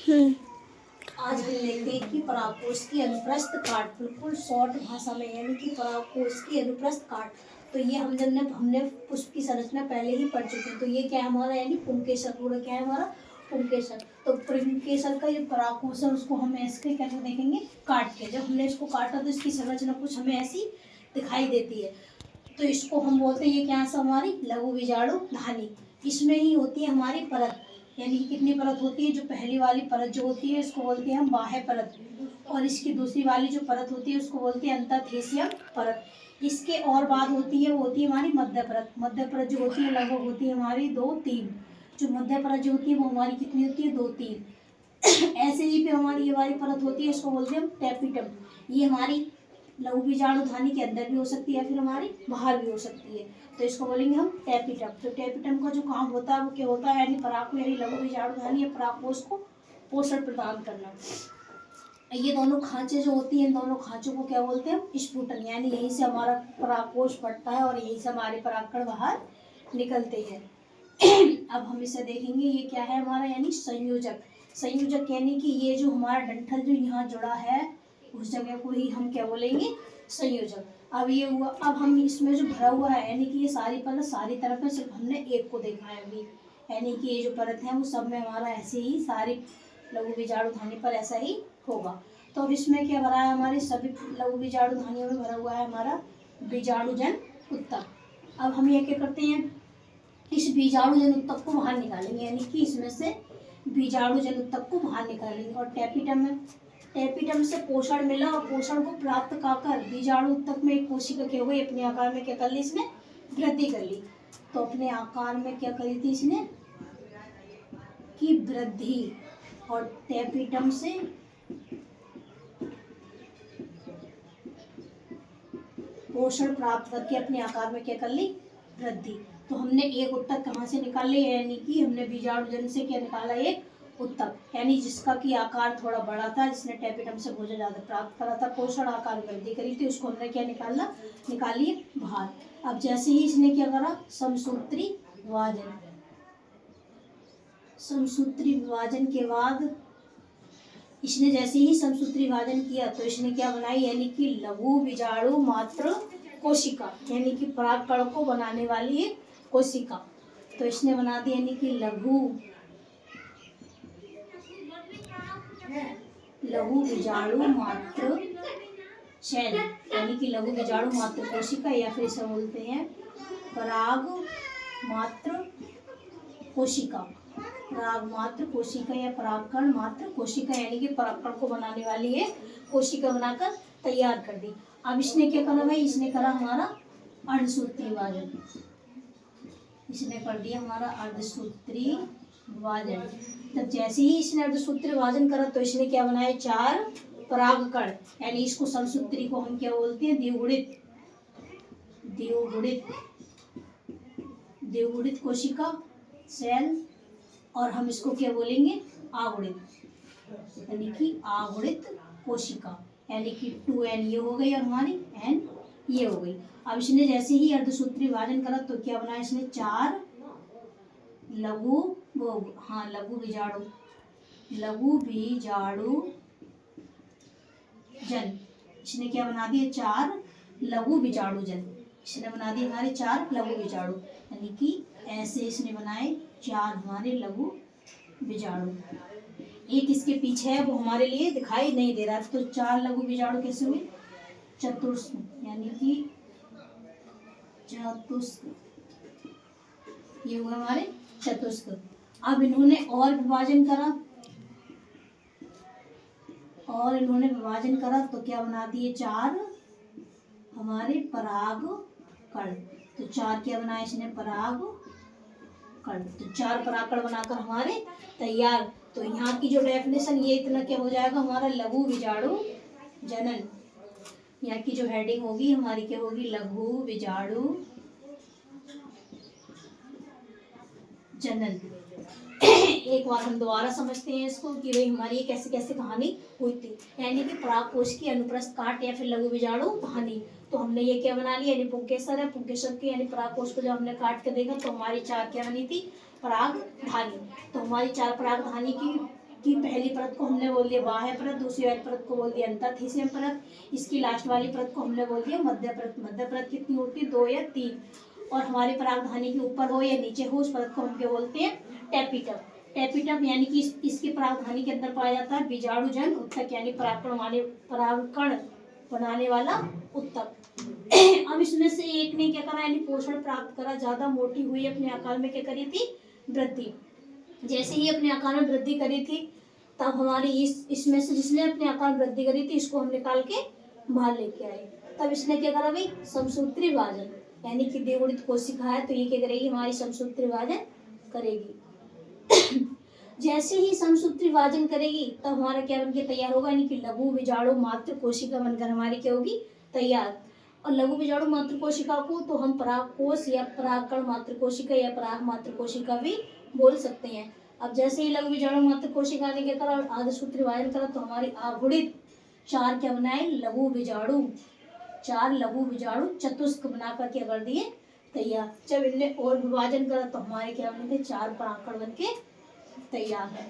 आज हम देखते हैं कि परागकोश की अनुप्रस्थ काट, बिल्कुल शॉर्ट भाषा में, यानी कि परागकोश की अनुप्रस्थ काट। तो ये हमने पुष्प की संरचना पहले ही पढ़ चुके हैं। तो ये क्या है हमारा, यानी पुंकेसर। पूरा क्या है हमारा, पुंकेसर। तो पुंकेसर का जो परागकोश है उसको हम ऐसे कैसे देखेंगे, काट के। जब हमने इसको काटा तो इसकी संरचना कुछ हमें ऐसी दिखाई देती है। तो इसको हम बोलते हैं, ये क्या है हमारी लघु बीजाणु धानी। इसमें ही होती है हमारी परत, यानी कि कितनी परत होती है, जो पहली वाली परत जो होती है इसको बोलते हैं हम बाह्य परत, और इसकी दूसरी वाली जो परत होती है उसको बोलते हैं अंतःथेसियम परत। इसके और बाद होती है, वो होती है हमारी मध्य परत। मध्य परत जो होती है लगभग होती है हमारी 2-3। जो मध्य परत जो होती है वो हमारी कितनी होती है, 2-3। ऐसे ही पे हमारी ये वाली परत होती है, इसको बोलते हैं हम टेपिटम। ये हमारी लघु बीजाणु धानी के अंदर भी हो सकती है या फिर हमारी बाहर भी हो सकती है। तो इसको बोलेंगे हम टेपिटम। तो टेपिटम का जो काम होता है वो क्या होता है, यानी पराग को, यानी लघु बीजाणु धानी या परागकोश को पोषण प्रदान करना। ये दोनों खांचे जो होती हैं, इन दोनों खांचों को क्या बोलते हैं हम, स्फुटन। यानी यहीं से हमारा परागकोश फटता है और यहीं से हमारे परागकण बाहर निकलते हैं। अब हम इसे देखेंगे, ये क्या है हमारा, यानी संयोजक। संयोजक यानी कि ये जो हमारा डंठल जो यहाँ जुड़ा है उस जगह को ही हम क्या बोलेंगे, संयोजक। अब ये हुआ, अब हम इसमें जो भरा हुआ है, यानी कि ये सारी परत सारी तरफ है, सिर्फ हमने एक को देखा है अभी। यानी कि ये जो परत है वो सब में हमारा ऐसे ही सारी लघु बीजाणु धानी पर ऐसा ही होगा। तो अब इसमें क्या भरा है, हमारे सभी लघु बीजाणु धानियों में भरा हुआ है हमारा बीजाणुजन उत्तक। अब हम ये क्या करते हैं, इस बीजाणुजन उत्तक को बाहर निकालेंगे, यानी कि इसमें से बीजाणुजन उत्तक को बाहर निकालेंगे। और टेपिटम से पोषण मिला और पोषण को प्राप्त कर बीजाणु उत्तक में एक कोशिका क्या हुई, अपने आकार में क्या कर ली, इसने वृद्धि कर ली। तो अपने आकार में क्या करी थी इसने, की वृद्धि। और टेपिटम से पोषण प्राप्त करके अपने आकार में क्या कर ली, वृद्धि। तो हमने एक उत्तक कहाँ से निकाले, यानी कि हमने बीजाणुजन से क्या निकाला, एक उत्तक, यानी जिसका की आकार थोड़ा बड़ा था, जिसने टेपिटम से भोजन ज्यादा प्राप्त करा था, पोषण आकार वृद्धि करी थी, उसको हमने क्या निकालिए बाहर। अब जैसे ही इसने क्या करा, समसूत्री विभाजन। समसूत्री विभाजन के बाद इसने जैसे ही समसूत्री विभाजन किया तो इसने क्या बनाई, यानी कि लघु बीजाणु मात्र कोशिका, यानी कि परागकण को बनाने वाली एक कोशिका। तो इसने बना दी, यानी कि लघु बीजाणु मात्र शैल, यानी कि लघु बीजाणु मात्र कोशिका, या फिर इसे बोलते हैं पराग मात्र कोशिका। पराग मात्र कोशिका या परागकण मात्र कोशिका, यानी कि परागकण को बनाने वाली है कोशिका बनाकर तैयार कर दी। अब इसने क्या करा भाई, इसने करा हमारा अर्धसूत्री विभाजन। इसने कर दिया हमारा अर्धसूत्री विभाजन। तब जैसे ही इसने अर्धसूत्री विभाजन करा तो इसने क्या बनाया, 4 परागकण, यानी इसको समसूत्री को हम क्या बोलते हैं, द्विगुणित कोशिका सेल। और हम इसको क्या बोलेंगे, आगुणित, यानी कि आगुणित कोशिका, यानी कि 2n ये हो गई और हमारी n ये हो गई। अब इसने जैसे ही अर्धसूत्री विभाजन करा तो क्या बनाया, इसने 4 लघु बीजाणु जन। इसने क्या बना दिए, 4 लघु बीजाणु जन। इसने बना दिए हमारे 4 लघु बीजाणु, यानी कि ऐसे इसने बनाए 4 हमारे लघु बीजाणु। एक इसके पीछे है वो हमारे लिए दिखाई नहीं दे रहा। तो 4 लघु बीजाणु कैसे हुए, चतुष्क, यानी कि चतुष्क, ये हुआ हमारे चतुष्क। अब इन्होंने और विभाजन करा तो क्या बना दिए, 4 हमारे पराग कण। तो 4 क्या बनाए इसने, पराग कण। तो 4 परागकण बनाकर हमारे तैयार। तो यहाँ की जो डेफिनेशन ये इतना क्या हो जाएगा, हमारा लघु बीजाणु जनन। यहाँ की जो हेडिंग होगी हमारी क्या होगी, लघु बीजाणु जनन। एक बार हम दोबारा समझते हैं इसको कि भाई हमारी ये कैसे कैसे कहानी हुई थी, यानी कि परागकोश की अनुप्रस्थ काट या फिर लघु बीजाणु कहानी। तो हमने ये क्या बना लिया, यानी पुंकेसर है, पुंकेसर की यानी परागकोश को जब हमने काट के देखा तो हमारी 4 क्या बनी थी, पराग धानी। तो हमारी 4 पराग धानी की कि पहली परत को हमने बोल दिया बाह्य परत, दूसरी वाली परत को बोल दिया अंतःथिसियम परत, इसकी लास्ट वाली परत को हमने बोल दिया मध्य परत। मध्य परत कितनी होती है, 2 या 3, और हमारी परागधानी के ऊपर हो या नीचे हो उस परत को हम क्या बोलते हैं, टेपिटम। टेपिटम यानी कि इसकी परागधानी के अंदर पाया जाता है बीजाणुजन उत्तक, यानी परागकण बनाने वाला उत्तक। अब इसमें से एक ने क्या करा, यानी पोषण प्राप्त करा, ज्यादा मोटी हुई, अपने आकार में क्या करी थी, वृद्धि। जैसे ही अपने आकार में वृद्धि करी थी तब हमारी इसमें से जिसने अपने आकार में वृद्धि करी थी इसको हम निकाल के बाहर लेके आए। तब इसने क्या करा भाई, समसूत्री विभाजन, यानी कि द्विगुणित कोशिका है तो ये क्या करेगी, हमारी समसूत्री विभाजन करेगी। जैसे ही समसूत्री विभाजन करेगी तब हमारा क्या बनके तैयार होगा, यानी कि लघु बीजाणु मात्र कोशिका बनकर हमारी क्या होगी, तैयार। और लघु बीजाणु मात्र कोशिका को तो हम परागकोश या परागकण मात्र कोशिका या पराग मात्र कोशिका भी बोल सकते हैं। अब जैसे ही लघु बीजाणु मात्र कोशिका ने क्या करा, आधसूत्र विभाजन करा तो हमारी आगुणित 4 क्या बनाए, लघु बीजाणु, 4 लघु बीजाणु चतुष्क बनाकर क्या कर दिए, तैयार। जब इनने और विभाजन करा तो हमारे क्या बने थे, 4 परागकण बनके तैयार है।